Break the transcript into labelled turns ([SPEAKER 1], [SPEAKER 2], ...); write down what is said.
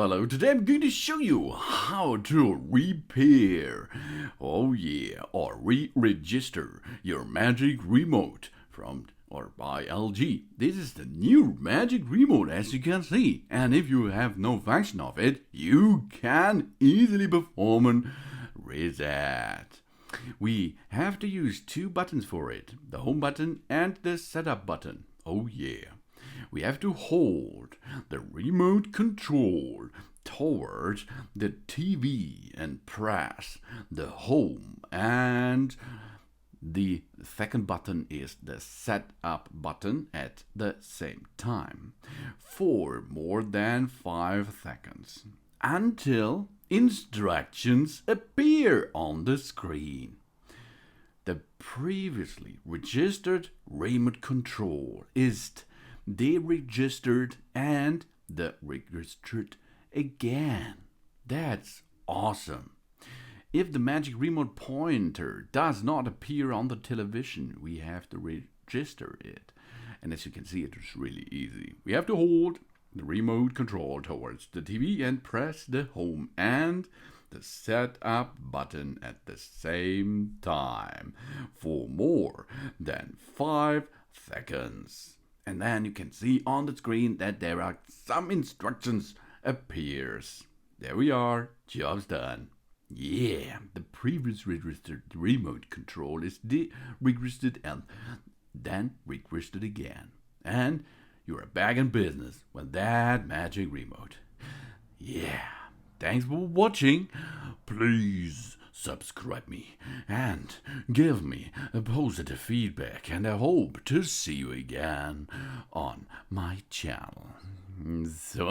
[SPEAKER 1] Hello, today I'm going to show you how to repair, oh yeah, or re-register your Magic Remote from or by LG. This is the new Magic Remote, as you can see, and if you have no function of it, you can easily perform a reset. We have to use two buttons for it, the home button and the setup button. Oh yeah. We have to hold the remote control towards the TV and press the home, and the second button is the setup button at the same time for more than 5 seconds until instructions appear on the screen. The previously registered remote control is deregistered and registered again. That's awesome. If the Magic Remote pointer does not appear on the television, we have to register it. And as you can see, it is really easy. We have to hold the remote control towards the TV and press the home and the setup button at the same time for more than 5 seconds. And then you can see on the screen that there are some instructions appears. There we are, job's done. Yeah, the previous registered remote control is de-registered and then registered again. And you're back in business with that Magic Remote. Yeah, thanks for watching. Please subscribe me and give me a positive feedback, and I hope to see you again on my channel soon.